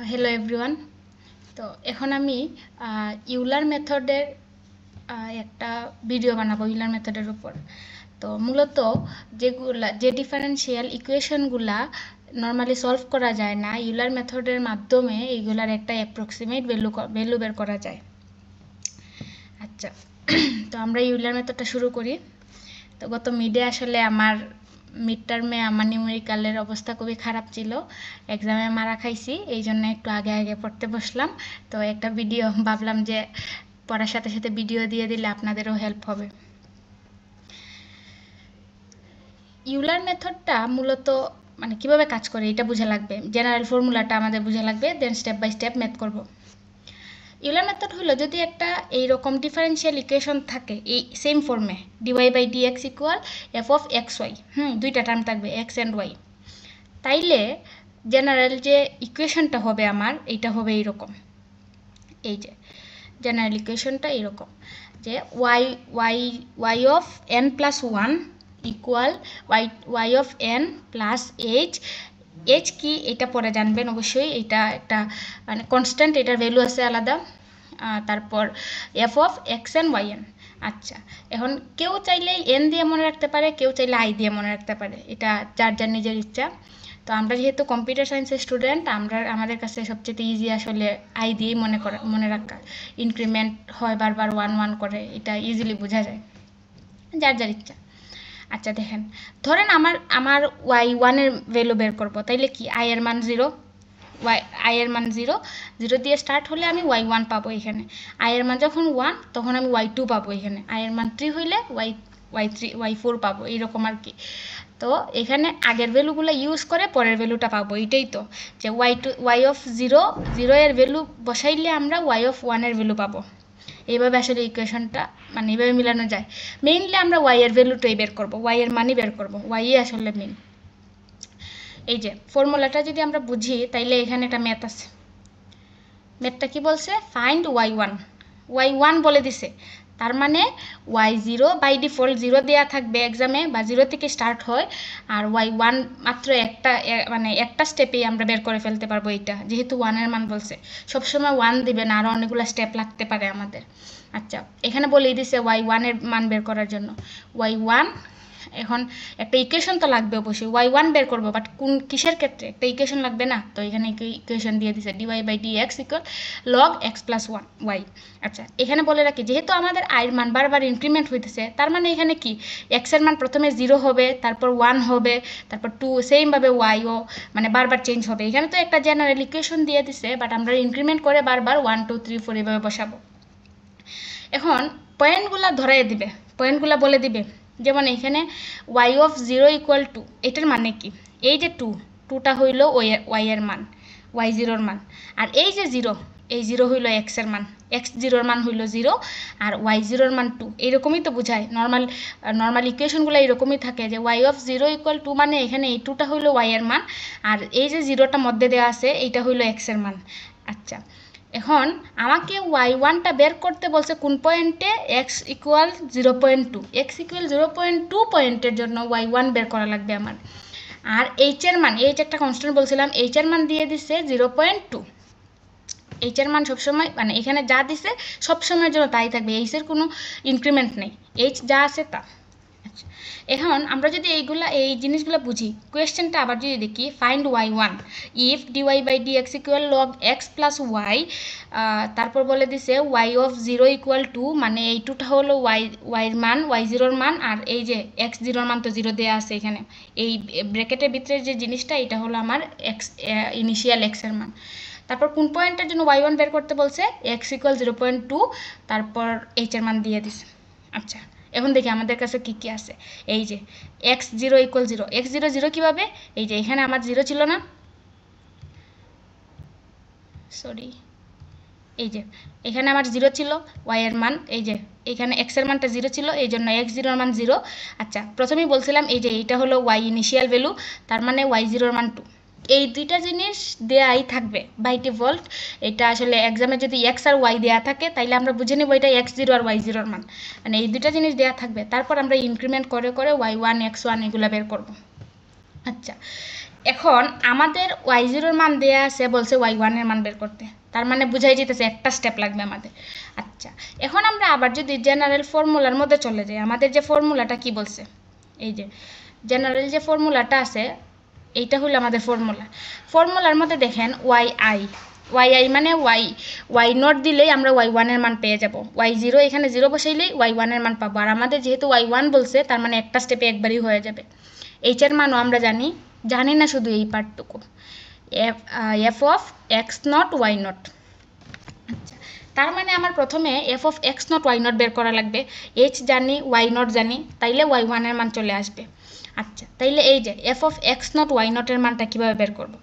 Hello everyone. তো এখন আমি ইউলার মেথডের একটা ভিডিও বানাবো ইউলার মেথডের উপর। তো মূলত যে ডিফারেনশিয়াল ইকুয়েশনগুলা নর্মালি সলভ করা যায় না, ইউলার মেথডের মাধ্যমে এইগুলার একটা অ্যাপ্রক্সিমেট ভ্যালু বের করা যায়। আচ্ছা, তো আমরা ইউলার মেথডটা শুরু করি। তো গত মিডে আসলে আমার মিড টার্মে আমার নিউমেরিক্যালের অবস্থা খুবই খারাপ ছিল, এক্সামে মারা খাইছি, এই জন্য একটু আগে আগে পড়তে বসলাম। তো একটা ভিডিও ভাবলাম যে পড়ার সাথে সাথে ভিডিও দিয়ে দিলে আপনাদেরও হেল্প হবে। ইউলার মেথডটা মূলত মানে কিভাবে কাজ করে এটা বোঝা লাগবে, জেনারেল ফর্মুলাটা আমাদের বোঝা লাগবে, then step by step math করব। ইউলার মেথড হলো যদি একটা এইরকম ডিফারেনশিয়াল ইকুয়েশন থাকে এই সেম ফর্মে, dy by dx equal f of x y, দুইটা টার্ম থাকবে এক্স অ্যান্ড ওয়াই, তাইলে জেনারেল যে ইকুয়েশনটা হবে আমার এইটা হবে এইরকম। এই যে জেনারেল ইকুয়েশনটা এইরকম যে y y y of n plus one equal y of n plus h. H কি এটা পরে জানবেন অবশ্যই, এটা একটা মানে কনস্ট্যান্ট, এটার ভ্যালু আছে আলাদা। তারপর f of x n y n. আচ্ছা, এখন কেউ চাইলে এন দিয়ে মনে রাখতে পারে, কেউ চাইলে আই দিয়ে মনে রাখতে পারে, এটা যার যার নিজের ইচ্ছা। তো আমরা যেহেতু কম্পিউটার সায়েন্সের স্টুডেন্ট, আমাদের কাছে সবচেয়ে ইজি আসলে আই দিয়েই মনে রাখা। ইনক্রিমেন্ট হয় বারবার ওয়ান ওয়ান করে, এটা ইজিলি বোঝা যায়, যার যার ইচ্ছা। আচ্ছা দেখেন, ধরেন আমার ওয়াই ওয়ানের ভ্যালু বের করবো, তাইলে কি আই এর মান 0, আই এর মান 0 দিয়ে স্টার্ট হলে আমি ওয়াই ওয়ান পাবো এখানে। আই এর মান যখন 1 তখন আমি ওয়াই টু পাবো এখানে। আই এর মান 3 হইলে ওয়াই ফোর পাবো, এইরকম আর কি। তো এখানে আগের ভ্যালুগুলো ইউজ করে পরের ভ্যালুটা পাবো, এটাই তো যে ওয়াই অফ 0 এর ভ্যালু বসাইলে আমরা ওয়াই অফ 1 এর ভ্যালু পাবো। এইভাবে আসলে ইকুয়েশনটা মানে এইভাবে মিলানো যায়। মেইনলি আমরা ওয়াই এর ভ্যালুটাই বের করবো, ওয়াই এর মানই বের করবো, ওয়াই আসলে মেইন। এই যে ফর্মুলাটা যদি আমরা বুঝি তাইলে এখানে একটা ম্যাথ আছে। ম্যাথটা কি বলছে? Find y one. Y one বলে দিছে, তার মানে ওয়াই 0 বাই ডিফল্ট 0 দেওয়া থাকবে এক্সামে, বা 0 থেকে স্টার্ট হয়। আর ওয়াই ওয়ান মাত্র একটা স্টেপেই আমরা বের করে ফেলতে পারবো, এইটা যেহেতু 1 এর মান বলছে। সবসময় 1 দিবে না, আরও অনেকগুলো স্টেপ লাগতে পারে আমাদের। আচ্ছা, এখানে বলেই দিছে ওয়াই ওয়ানের মান বের করার জন্য ওয়াই ওয়ান। এখন একটা ইকুয়েশন তো লাগবে অবশ্যই, ওয়াই ওয়ান বের করবো, বাট কিসের ক্ষেত্রে একটা ইকুয়েশন লাগবে না, তো এখানে ইকুয়েশন দিয়ে দিছে dy by d x equal log x plus one y. আচ্ছা, এখানে বলে রাখি যেহেতু আমাদের আয়ের মান বারবার ইনক্রিমেন্ট হইতেছে, তার মানে এখানে কি এক্সের মান প্রথমে 0 হবে, তারপর 1 হবে, তারপর 2, সেমভাবে ওয়াইও মানে বারবার চেঞ্জ হবে। এখানে তো একটা জেনারেল ইকুয়েশন দিয়ে দিছে, বাট আমরা ইনক্রিমেন্ট করে বারবার 1 2 3 4 এভাবে বসাবো। এখন পয়েন্টগুলো ধরাই দিবে, পয়েন্টগুলো বলে দিবে। যেমন এখানে ওয়াই অফ 0 ইকুয়াল টু, এটার মানে কি, এই যে টুটা হইল ওয়াই এর মান, ওয়াই 0-র মান। আর এই যে 0, এই 0 হইল এক্স এর মান, এক্স 0-র মান হইল 0, আর ওয়াই 0-র মান 2। এইরকমই তো বোঝায় নর্মাল ইকুয়েশনগুলো এইরকমই থাকে যে ওয়াই অফ 0 ইকুয়াল টু মানে এখানে এই 2টা হইল ওয়াই এর মান, আর এই যে 0টা মধ্যে দেওয়া আছে এইটা হইল এক্স এর মান। আচ্ছা, এখন আমাকে ওয়াই ওয়ানটা বের করতে বলছে কোন পয়েন্টে, এক্স ইকুয়াল 0.2, এক্স ইকুয়াল 0.2 পয়েন্টের জন্য ওয়াই ওয়ান বের করা লাগবে আমার। আর এইচ এর মান, এইচ একটা কনস্ট্যান্ট বলছিলাম, এইচ এর মান দিয়ে দিছে 0.2। এইচ এর মান সবসময় মানে এখানে যা দিছে সবসময়ের জন্য তাই থাকবে, এইচ এর কোনো ইনক্রিমেন্ট নেই, এইচ যা আছে তা। এখন আমরা যদি এই জিনিসগুলো বুঝি, কোয়েশ্চেনটা আবার যদি দেখি, find y one if dy by d x equal log x plus y, তারপর বলে দিছে ওয়াই অফ 0 ইকুয়াল টু মানে এই টুটা হলো ওয়াইয়ের মান, ওয়াই 0-র মান, আর এই যে এক্স 0-র মান তো 0 দেওয়া আছে এখানে, এই ব্র্যাকেটের ভিতরে যে জিনিসটা এটা হলো আমার এক্স, ইনিশিয়াল এক্সের মান। তারপর কোন পয়েন্টের জন্য ওয়াই ওয়ান বের করতে বলছে, এক্স ইকুয়াল 0.2, তারপর এইচ এর মান দিয়ে দিছে। আচ্ছা, এখন দেখি আমাদের কাছে কি কি আছে। এই যে এক্স 0 ইকুয়াল 0, এক্স 0 0 কীভাবে, এই যে এখানে আমার 0 ছিল না, সরি, এই যে এখানে আমার 0 ছিল ওয়াই এর মান, এই যে এখানে এক্স এর মানটা 0 ছিল, এই জন্য এক্স 0-র মান 0। আচ্ছা, প্রথমেই বলছিলাম এই যে এইটা হলো ওয়াই ইনিশিয়াল ভ্যালু, তার মানে ওয়াই 0-র মান 2। এই দুইটা জিনিস দেয়াই থাকবে বাই ডিফল্ট। এটা আসলে এক্সামে যদি এক্স আর ওয়াই দেয়া থাকে তাইলে আমরা বুঝে নেব এটা এক্স 0 আর ওয়াই 0-র মান, মানে এই দুইটা জিনিস দেয়া থাকবে। তারপর আমরা ইনক্রিমেন্ট করে করে ওয়াই 1 এক্স 1 এগুলো বের করব। আচ্ছা, এখন আমাদের y0 এর মান দেয়া আছে, বলছে y1 এর মান বের করতে, তার মানে বুঝাই যেতেছে একটা স্টেপ লাগবে আমাদের। আচ্ছা, এখন আমরা আবার যদি জেনারেল ফর্মুলার মধ্যে চলে যাই, আমাদের যে ফর্মুলাটা কি বলছে, এই যে জেনারেল যে ফর্মুলাটা আছে এইটা হলো আমাদের ফর্মুলার মধ্যে দেখেন yi মানে y নট দিলেই আমরা y1 এর মান পেয়ে যাব, y0 এখানে 0 বসাইলেই y1 এর মান পাবো। আর আমাদের যেহেতু y1 বলছে তার মানে একটা স্টেপে একবারই হয়ে যাবে। h এর মানও আমরা জানি না শুধু এই পার্টটুকু, f of x naught y naught. আচ্ছা, তার মানে আমার প্রথমে f of x naught y naught বের করা লাগবে, h জানি y নট জানি, তাইলে y1 এর মান চলে আসবে। আচ্ছা, তাইলে এই যে f of x naught y নটের মানটা কীভাবে বের করব?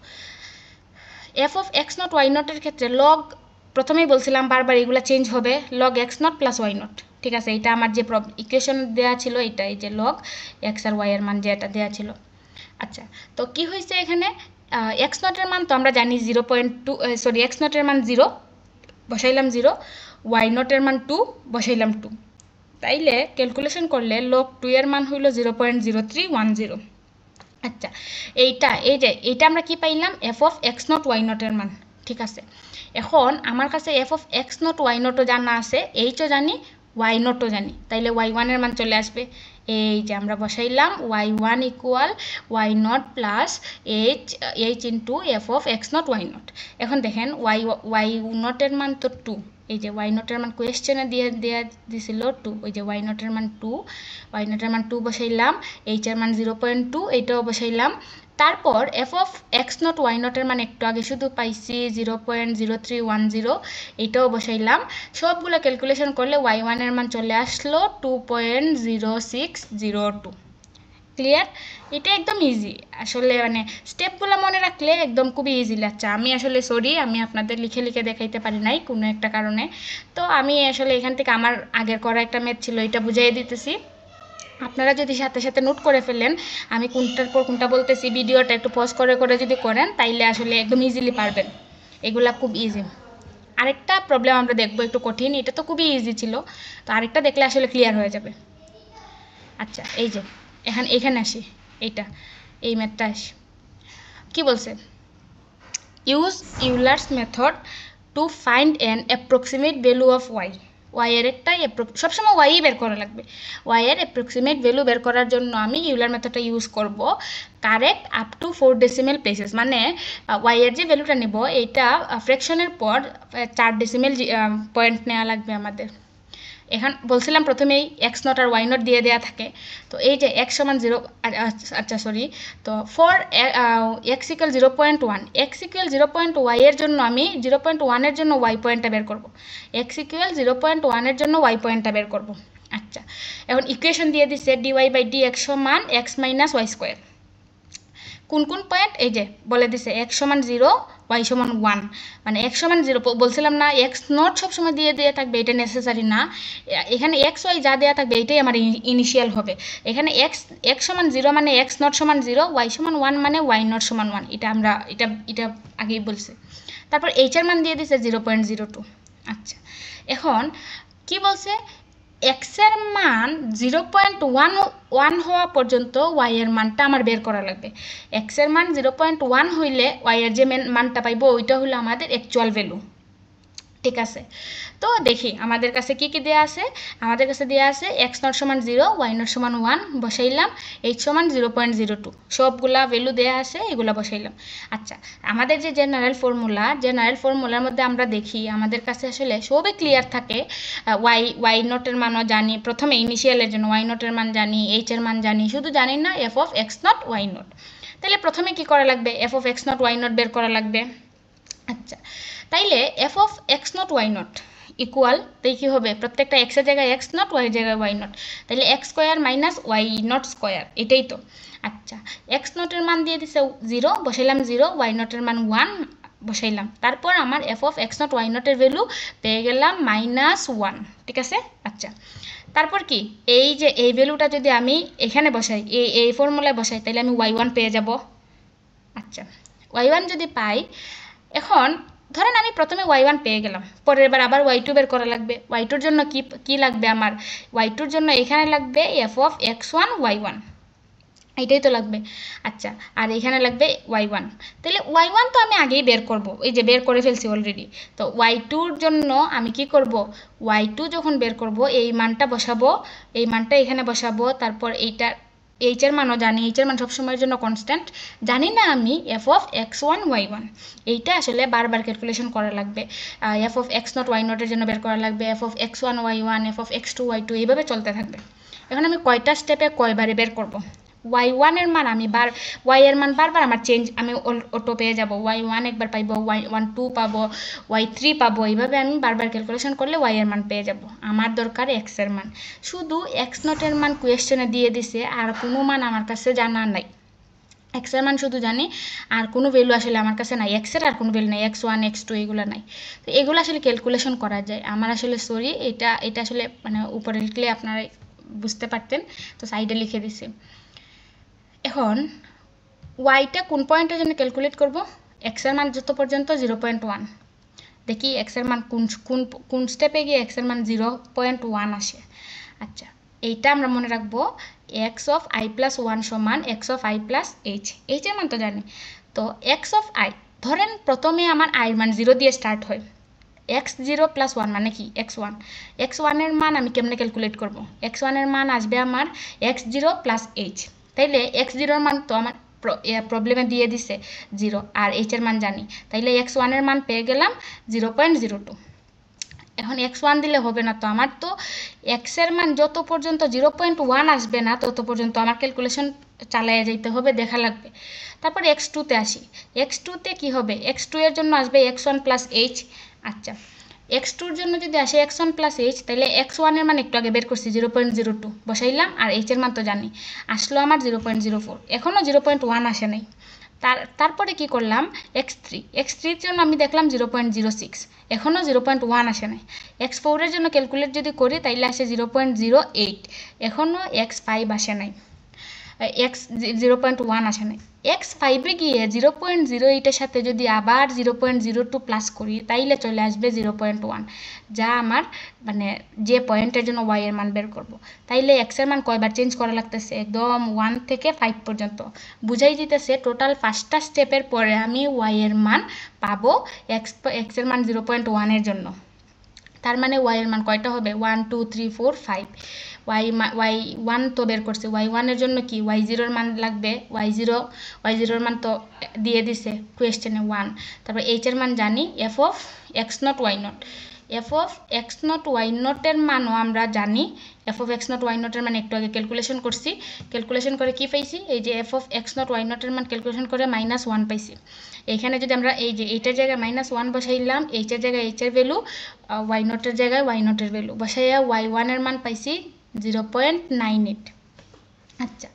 f of x naught y নটের ক্ষেত্রে লগ, প্রথমেই বলছিলাম বারবার এগুলো চেঞ্জ হবে, log x naught plus y naught, ঠিক আছে? এটা আমার যে ইকুয়েশন দেওয়া ছিল এটা, এই যে লগ এক্স আর ওয়াই এর মান যেটা দেওয়া ছিল। আচ্ছা, তো কি হয়েছে এখানে, এক্স নটের মান তো আমরা জানি 0.2, সরি এক্স নটের মান 0 বসাইলাম 0, ওয়াই নটের মান 2 বসাইলাম 2, তাইলে ক্যালকুলেশন করলে লগ 2 এর মান হইল 0.0310। আচ্ছা, এইটা আমরা কি পাইলাম, f of x naught y নটের মান, ঠিক আছে? এখন আমার কাছে f of x naught y নটও জানা আছে, এইচও জানি, ওয়াই নটও জানি, তাইলে y1 এর মান চলে আসবে। এই যে আমরা বসাইলাম y1 equal y naught plus h into f of x naught y naught. এখন দেখেন ওয়াই নটের মান তো 2, এই যে ওয়াই নটের মান কোয়েশ্চেনে দিয়ে দিছিল 2, ওই যে ওয়াই নটের মান 2, ওয়াই নটের মান 2 বসাইলাম, এইচ এর মান 0.2 এইটাও বসাইলাম। তারপর f of x naught y নটের মান একটু আগে শুধু পাইছি 0.0310, এইটাও বসাইলাম। সবগুলো ক্যালকুলেশন করলে y1 এর মান চলে আসলো 2.0602। ক্লিয়ার? এটা একদম ইজি আসলে, মানে স্টেপগুলো মনে রাখলে একদম খুবই ইজি। আচ্ছা, আমি আসলে সরি, আমি আপনাদের লিখে দেখাইতে পারি নাই কোনো একটা কারণে, তো আমি আসলে এখান থেকে আমার আগের করা একটা ম্যাথ ছিল এটা বুঝাই দিতেছি। আপনারা যদি সাথে সাথে নোট করে ফেলেন আমি কোনটার পর কোনটা বলতেছি, ভিডিওটা একটু পজ করে যদি করেন তাইলে আসলে একদম ইজিলি পারবেন, এগুলা খুব ইজি। আরেকটা প্রবলেম আমরা দেখবো একটু কঠিন, এটা তো খুবই ইজি ছিল, তো আরেকটা দেখলে আসলে ক্লিয়ার হয়ে যাবে। আচ্ছা, এই যে এখানে আসি, এই ম্যাথটা আসি, কি বলছে, use Euler's method to find an approximate value of y এর একটা সবসময় ওয়াই বের করা লাগবে, ওয়াই এর অ্যাপ্রক্সিমেট ভ্যালু বের করার জন্য আমি ইউলার মেথডটা ইউজ করব। Correct up to 4 decimal places, মানে ওয়াই এর যে ভ্যালুটা নেব এইটা ফ্র্যাকশনের পর 4 ডেসিমেল পয়েন্ট নেওয়া লাগবে আমাদের। এখন বলছিলাম প্রথমেই এক্স নট আর ওয়াই নট দিয়ে দেওয়া থাকে, তো এই যে এক্স সমান 0, আচ্ছা সরি, তো for x equal 0.1, x equal 0.y এর জন্য আমি 0.1 এর জন্য ওয়াই পয়েন্টটা বের করব, এক্স ইকুয়াল 0.1 এর জন্য ওয়াই পয়েন্টটা বের করব। আচ্ছা, এখন ইকুয়েশন দিয়ে দিচ্ছে ডিওয়াই বাই ডি এক্স সমান এক্স মাইনাস ওয়াই স্কোয়ার। কোন পয়েন্ট এই যে বলে দিছে এক্স সমান 0, ওয়াই সমান 1, মানে এক্স সমান 0 বলছিলাম না এক্স নট সবসময় দিয়ে থাকবে, এটা নেসেসারি না। এখানে এক্স ওয়াই যা দেওয়া থাকবে এটাই আমার ইনিশিয়াল হবে। এখানে এক্স সমান 0 মানে এক্স নট সমান 0, ওয়াই সমান 1 মানে ওয়াই নট সমান 1, এটা আমরা এটা আগেই বলছি। তারপর এইচ এর মান দিয়ে দিছে 0.02। আচ্ছা, এখন কি বলছে, এক্স এর মান 0.11 হওয়া পর্যন্ত ওয়াই এর মানটা আমার বের করা লাগবে। এক্স এর মান 0.1 হইলে ওয়াই এর যে মানটা পাইবো ওইটা হলো আমাদের অ্যাকচুয়াল ভ্যালু, ঠিক আছে? তো দেখি আমাদের কাছে কি দেওয়া আছে, আমাদের কাছে দেওয়া আছে এক্স নট সমান 0, ওয়াই নট সমান 1 বসাইলাম, এইচ সমান 0.02, সবগুলা ভ্যালু দেওয়া আছে, এগুলা বসাইলাম। আচ্ছা, আমাদের যে জেনারেল ফর্মুলার মধ্যে আমরা দেখি আমাদের কাছে আসলে সবই ক্লিয়ার থাকে। ওয়াই নটের মানও জানি, প্রথমে ইনিশিয়ালের জন্য ওয়াই নটের মান জানি, এইচ এর মান জানি, শুধু জানি না f of x naught y naught. তাহলে প্রথমে কি করা লাগবে, f of x naught y naught বের করা লাগবে। আচ্ছা, তাইলে f of x naught y naught equal, তাই কি হবে, প্রত্যেকটা এক্সের জায়গায় এক্স নট, ওয়াই জায়গায় ওয়াই নট, তাহলে x square minus y naught square, এটাই তো। আচ্ছা, এক্স নটের মান দিয়ে দিছে 0 বসাইলাম 0, ওয়াই নটের মান 1 বসাইলাম, তারপর আমার f of x naught y নটের ভ্যালু পেয়ে গেলাম -1, ঠিক আছে? আচ্ছা, তারপর কি, এই যে এই ভ্যালুটা যদি আমি এখানে বসাই, এই ফর্মুলায় বসাই, তাহলে আমি y1 পেয়ে যাব। আচ্ছা, y1 যদি পাই, এখন ধরেন আমি প্রথমে y1 পেয়ে গেলাম, পরের বার আবার y2 বের করা লাগবে। y2 এর জন্য কি লাগবে আমার, y2 এর জন্য এখানে লাগবে f of x1 y1, এটাই তো লাগবে। আচ্ছা, আর এখানে লাগবে y1। তাহলে y1 তো আমি আগেই বের করব, এই যে বের করে ফেলছি অলরেডি। তো y2-র জন্য আমি কি করব, y2 যখন বের করব এই মানটা বসাবো, এই মানটা এখানে বসাবো, তারপর এইটা এইচ এর মানও জানি, এইচ এর মান সবসময়ের জন্য কনস্ট্যান্ট। জানি না আমি f of x one y one, এইটা আসলে বারবার ক্যালকুলেশন করা লাগবে। F of x naught y নটের জন্য বের করা লাগবে, f of x one y one, f of x two y two, এইভাবে চলতে থাকবে। এখন আমি কয়টা স্টেপে কয়বারে বের করব, y1 এর মান আমি y এর মান বারবার আমার চেঞ্জ, আমি অটো পেয়ে যাব, y1 একবার পাইবো, y1 2 পাবো, y3 পাবো, এইভাবে আমি বারবার ক্যালকুলেশন করলে y এর মান পেয়ে যাব। আমার দরকার x এর মান, শুধু x নট এর মান কোয়েশ্চেনে দিয়ে দিছে, আর কোনো মান আমার কাছে জানা নাই। x এর মান শুধু জানি, আর কোনো ভ্যালু আসলে আমার কাছে নাই, x এর আর কোনো ভ্যালু নাই, x1 x2 এগুলো নাই। তো এগুলো আসলে ক্যালকুলেশন করা যায়। আমার আসলে সরি, এটা আসলে মানে উপরে লিখলে আপনারা বুঝতে পারতেন, তো সাইডে লিখে দিছি। এখন ওয়াইটা কোন পয়েন্টের জন্য ক্যালকুলেট করব, এক্স এর মান যত পর্যন্ত 0.1, দেখি এক্স এর মান কোন স্টেপে গিয়ে এক্স এর মান 0.1 আসে। আচ্ছা, এইটা আমরা মনে রাখবো, x of i plus one সমান x of i plus h, h এর মান তো জানি। তো এক্স অফ আই, ধরেন প্রথমে আমার আইয়ের মান 0 দিয়ে স্টার্ট হয়, এক্স 0 প্লাস 1 মানে কি x1, x1 এর মান আমি কেমনে ক্যালকুলেট করব, x1 এর মান আসবে আমার x0 প্লাস এইচ। তাইলে x0 এর মান তো আমার প্রবলেমে দিয়ে দিছে 0, আর এইচ এর মান জানি, তাইলে x1 এর মান পেয়ে গেলাম 0.02। এখন x1 দিলে হবে না, তো আমার তো x এর মান যত পর্যন্ত 0.1 আসবে না তত পর্যন্ত আমার ক্যালকুলেশন চালিয়ে যেতে হবে, দেখা লাগবে। তারপর x2-তে আসি, x2-তে কি হবে, x2 এর জন্য আসবে x1 প্লাস এইচ। আচ্ছা, x2-র জন্য যদি আসে x1 প্লাস এইচ, তাহলে x1 এর মান একটু আগে বের করছি 0.02 বসাইলাম, আর এইচ এর মান তো জানি, আসলো আমার 0.04, এখনও 0.1 আসে নাই। তারপরে কি করলাম, x3-এর জন্য আমি দেখলাম 0.06, এখনও 0.1 আসে নাই। x4-এর জন্য ক্যালকুলেট যদি করি তাইলে আসে 0.08, এখনও x5 আসে নাই, x 0.1 আসে নাই। x5-এ গিয়ে 0.08-এর সাথে যদি আবার 0.02 প্লাস করি তাইলে চলে আসবে 0.1, যা আমার মানে যে পয়েন্টের জন্য y এর মান বের করব। তাইলে x এর মান কয়বার চেঞ্জ করা লাগতেছে, একদম 1 থেকে 5 পর্যন্ত, বুঝাই দিতেছে টোটাল 5টা স্টেপের পরে আমি y এর মান পাবো x এর মান 0.1 এর জন্য। তার মানে y এর মান কয়টা হবে, 1 2 3 4 5, y1 তো বের করছে, y1 এর জন্য কি y0 এর মান লাগবে, y0 এর মান তো দিয়ে দিছে কোয়েশ্চেনে 1। তারপর h এর মান জানি, f of x not y not, f of x not y নটের মানও আমরা জানি, f of x not y নটের মান একটু আগে ক্যালকুলেশন করছি, ক্যালকুলেশন করে কি পাইছি, এই যে f of x not y নটের মান ক্যালকুলেশন করে -1 পাইছি। এখানে যদি আমরা এই যে এইটার জায়গায় -1 বসাইলাম, এইচ এর জায়গায় এইচ এর ভ্যালু, ওয়াই নটের জায়গায় ওয়াই নটের ভ্যালু বসাইয়া y1 এর মান পাইছি 0.98। আচ্ছা,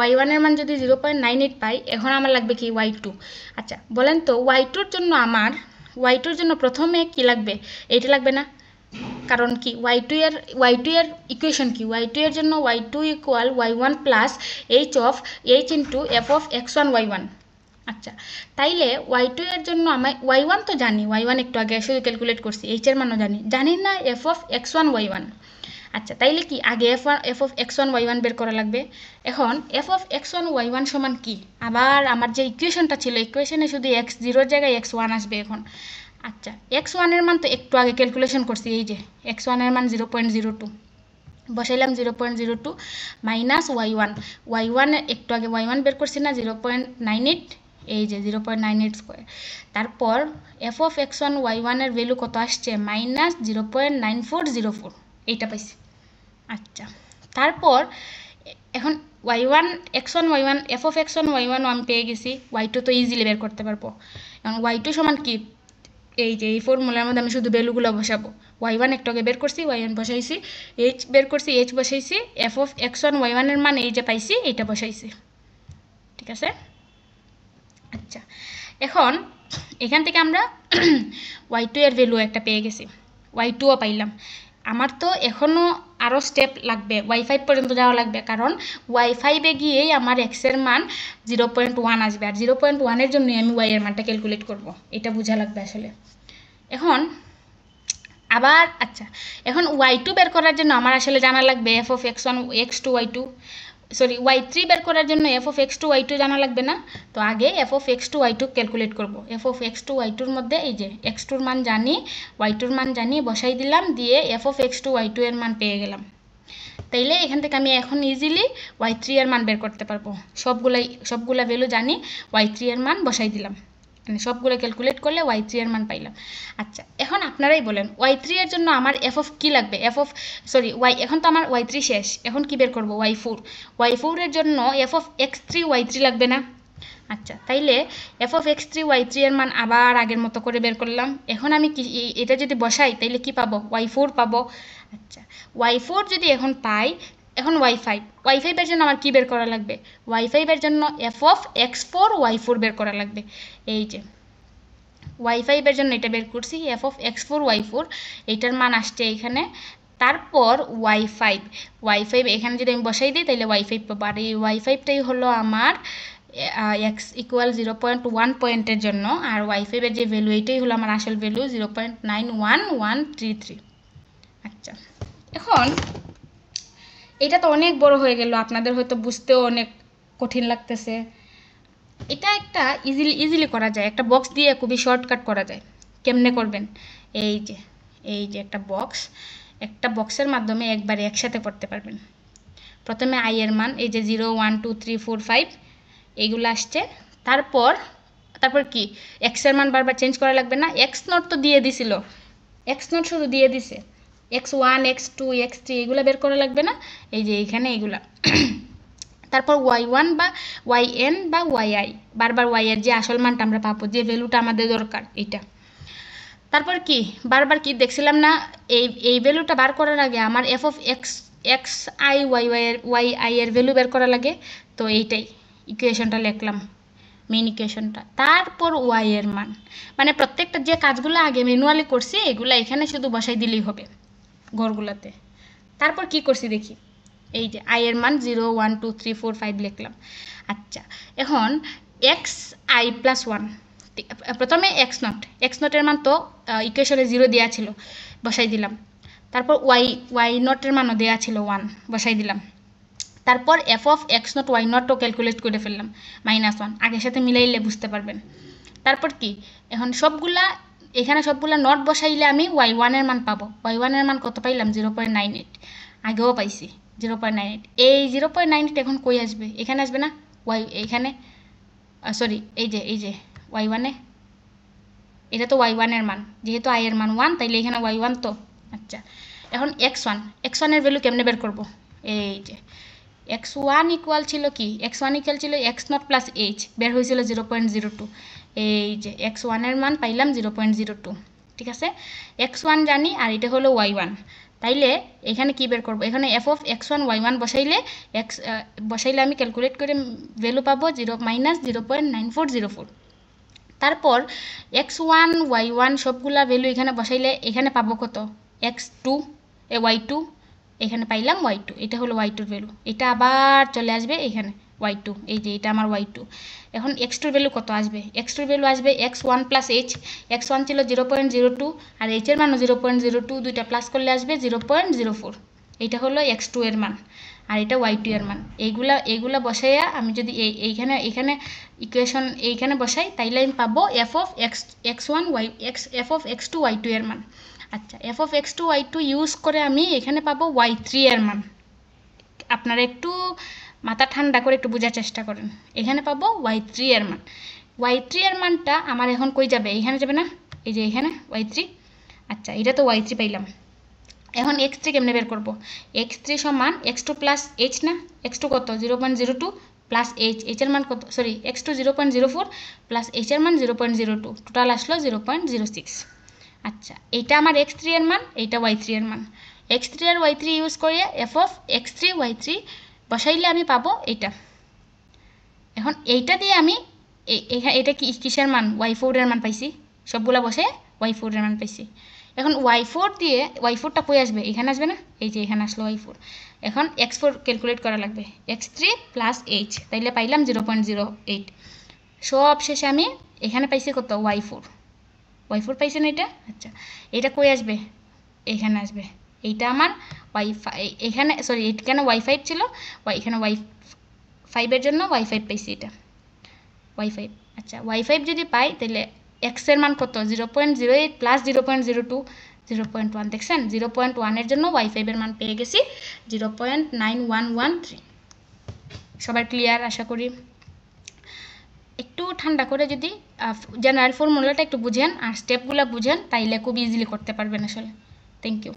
y1 এর মান যদি 0.98 পাই, এখন আমার লাগবে কি y2। আচ্ছা বলেন তো, y2-র জন্য প্রথমে কি লাগবে, এইটা লাগবে না, কারণ কি y2 এর ইকুয়েশন কি, y2 এর জন্য y2 equal y1 plus h into f of x1 y1। আচ্ছা, তাইলে y2 এর জন্য আমি y1 তো জানি, y1 একটু আগে শুধু ক্যালকুলেট করছি, h এর মানও জানি না এফ অফ x1 y1। আচ্ছা, তাইলে কি আগে এফ অফ x1 y1 বের করা লাগবে। এখন এফ অফ x1 y1 সমান কি, আবার আমার যে ইকুয়েশনটা ছিল, ইকুয়েশনে শুধু x0-এর জায়গায় x1 আসবে এখন। আচ্ছা, x1 এর মান তো একটু আগে ক্যালকুলেশন করছি, এই যে x1 এর মান 0.02 বসাইলাম, 0.02 মাইনাস y1 একটু আগে y1 বের করছি না 0.98, এই যে 0.98 স্কোয়ার। তারপর এফ অফ x1 y1 এর ভ্যালু কত আসছে, -0.9404, এইটা পাইছি। আচ্ছা, তারপর এখন x1 y1 F of x1 y1 আমি পেয়ে গেছি, y2 তো ইজিলি বের করতে পারবো। এখন y2 সমান কি, এই যে এই ফর্মুলার মধ্যে আমি শুধু ভ্যালুগুলো বসাবো, y1 একটু আগে বের করছি, y1 বসাইছি, h বের করছি, h বসাইছি, এফ অফ x1 y1 এর মান এই যে পাইছি, এইটা বসাইছি, ঠিক আছে। আচ্ছা, এখন এখান থেকে আমরা y2 এর ভ্যালু একটা পেয়ে গেছি, y2ও পাইলাম। আমার তো এখনও আরও স্টেপ লাগবে, y5 পর্যন্ত যাওয়া লাগবে, কারণ y5-এ গিয়েই আমার x এর মান 0.1 আসবে, আর 0.1-এর জন্যই আমি y এর মানটা ক্যালকুলেট করব, এটা বোঝা লাগবে আসলে। এখন আবার আচ্ছা, এখন y2 বের করার জন্য আমার আসলে জানা লাগবে f of x1 x2 y2, sorry y3 বের করার জন্য f of x2 y2 জানা লাগবে না, তো আগে f of x2 y2 calculate করব। f of x2 y2 র মধ্যে এই যে x2 র মান জানি, y2 র মান জানি, বসাই দিলাম, দিয়ে f of x2 y2 এর মান পেয়ে গেলাম। তাইলে এখান থেকে আমি এখন ইজিলি y3 এর মান বের করতে পারবো। সবগুলা ভ্যালু জানি, y3 এর মান বসাই দিলাম, মানে সবগুলো ক্যালকুলেট করলে y3 এর মান পাইলাম। আচ্ছা, এখন আপনারাই বলেন y3 এর জন্য আমার f of কি লাগবে, এখন তো আমার y3 শেষ, এখন কি বের করব, y4 এর জন্য f of x3 y3 লাগবে না? আচ্ছা, তাইলে f of x3 y3 এর মান আবার আগের মতো করে বের করলাম। এখন আমি এটা যদি বসাই তাইলে কি পাবো, y4 পাবো। আচ্ছা, y4 যদি এখন পাই, এখন y5 এর জন্য আমার কি বের করা লাগবে, y5 এর জন্য f of x4 y4 বের করা লাগবে। এই যে y5 এর জন্য এটা বের করছি, f of x4 y4, এইটার মান আসছে এখানে। তারপর y5 এখানে যদি আমি বসাই দিই তাহলে y5 পাবো, আর এই y5টাই হলো আমার x ইকুয়াল 0.1 পয়েন্টের জন্য, আর y5 এর যে ভ্যালু এইটাই হলো আমার আসল ভ্যালু 0.91133। আচ্ছা, এখন এটা তো অনেক বড় হয়ে গেল, আপনাদের হয়তো বুঝতেও অনেক কঠিন লাগতেছে। এটা একটা ইজিলি করা যায়, একটা বক্স দিয়ে খুবই শর্টকাট করা যায়। কেমনে করবেন, এই যে একটা বক্সের মাধ্যমে একবারে একসাথে করতে পারবেন। প্রথমে আই এর মান এই যে 0 1 2 3 4 5 এইগুলো আসছে, তারপর কি এক্স এর মান বারবার চেঞ্জ করা লাগবে না, এক্স নট তো দিয়ে দিছিল, এক্স নট শুধু দিয়ে দিছে, x1 x2 x3 এগুলো বের করা লাগবে না, এই যে এখানে এগুলা। তারপর y1 বা yn বা yi, বারবার y এর যে আসল মানটা আমরা পাবো, যে ভ্যালুটা আমাদের দরকার এইটা। তারপর কি বারবার কি দেখছিলাম না, এই ভ্যালুটা বার করার আগে আমার f of x i y এর ভ্যালু বের করা লাগে, তো এইটাই ইকুয়েশনটা লিখলাম, মেইন ইকুয়েশনটা। তারপর y এর মান, মানে প্রত্যেকটা যে কাজগুলো আগে ম্যানুয়ালি করছি এগুলো এখানে শুধু বসাই দিলেই হবে ঘরগুলোতে। তারপর কি করছি দেখি, এই যে আই এর মান 0 1 2 3 4 5 লিখলাম। আচ্ছা, এখন এক্স আই প্লাস 1, প্রথমে এক্স নটের মান তো ইকুয়েশনে 0 দেওয়া ছিল, বসাই দিলাম। তারপর ওয়াই নটের মানও দেওয়া ছিল 1, বসাই দিলাম। তারপর f of x naught y নটও ক্যালকুলেট করে ফেললাম, -1, আগের সাথে মিলাইলে বুঝতে পারবেন। তারপর কি এখন এখানে সবগুলা নট বসাইলে আমি y1 এর মান পাবো। y1 এর মান কত পাইলাম, 0.98, আগেও পাইছি 0.98। এই 0.98 এখন কই আসবে, এখানে আসবে না, এখানে সরি এই যে y1 এ, এটা তো y1 এর মান, যেহেতু i এর মান 1 তাইলে এখানে y1 তো। আচ্ছা, এখন x1 এর ভ্যালু কেমনে বের করব, এই যে x1 ইকুয়াল ছিল কি, x1 ইকুয়াল ছিল x0 প্লাস h, বের হয়েছিল 0.02। এই যে x1 এর মান পাইলাম 0.02, ঠিক আছে। x1 জানি আর এটা হলো y1, তাইলে এখানে কি বের করব, এখানে f of x1 y1 বসাইলে আমি ক্যালকুলেট করে ভ্যালু পাবো -0.9404। তারপর x1 y1 সবগুলা ভ্যালু এখানে বসাইলে এখানে পাবো কত, y2, এখানে পাইলাম y2, এটা হলো y2 ভ্যালু, এটা আবার চলে আসবে এখানে y2, এই যে এটা আমার y2। এখন x2 ভ্যালু কত আসবে, x2 ভ্যালু আসবে x1 প্লাস h, x1 ছিল 0.02 আর h এর মানও 0.02, দুইটা প্লাস করলে আসবে 0.04, এইটা হলো x2 এর মান, আর এটা y2 এর মান। এইগুলা বসাইয়া আমি যদি এইখানে ইকুয়েশন এইখানে বসাই তাইলে আমি পাবো f of x2 y2 এর মান। আচ্ছা, f of x2 y2 use করে আমি এখানে পাবো y3 এর মান। আপনারা একটু মাথা ঠান্ডা করে একটু বোঝার চেষ্টা করেন, এখানে পাবো y3 এর মান। y3 এর মানটা আমার এখন কই যাবে, এখানে যাবে না, এই যে এখানে y3। আচ্ছা, এটা তো y3 পাইলাম। এখন x3 কেমনে বের করব, x3 সমান x2 প্লাস h না, x2 কত 0.02 প্লাস h এর মান কত, সরি x2 0.04 প্লাস h এর মান 0.02, টোটাল আসলো 0.06। আচ্ছা, এইটা আমার x3 এর মান, এইটা y3 এর মান। x3 আর y3 ইউজ করিয়া f of x3 y3 বসাইলে আমি পাবো এইটা। এখন এইটা দিয়ে আমি এটা কি কিসের মান, y4 এর মান পাইছি, সবগুলা বসে y4 এর মান পাইছি। এখন y4টা কই আসবে, এখানে আসবে না, এই যে এখানে আসলো y4। এখন x4 ক্যালকুলেট করা লাগবে, x3 প্লাস h, তাইলে পাইলাম 0.08। সব শেষে আমি এখানে পাইছি কত, y4 পাইছেন এটা। আচ্ছা, এটা কই আসবে, এখানে আসবে, এইটা আমার এখানে সরি এখানে Y5 ছিল, এখানে Y5 এর জন্য Y5 পাইছি, এটা Y5। আচ্ছা Y5 যদি পাই তাহলে এক্স এর মান কত, 0.08 প্লাস 0.02, 0.1। দেখছেন 0.1 এর জন্য Y5 এর মান পেয়ে গেছি 0.9113। সবার ক্লিয়ার আশা করি। একটু ঠান্ডা করে যদি জেনারেল ফর্মুলাটা একটু বুঝেন আর স্টেপগুলো বুঝেন তাইলে খুব ইজিলি করতে পারবেন আসলে। Thank you.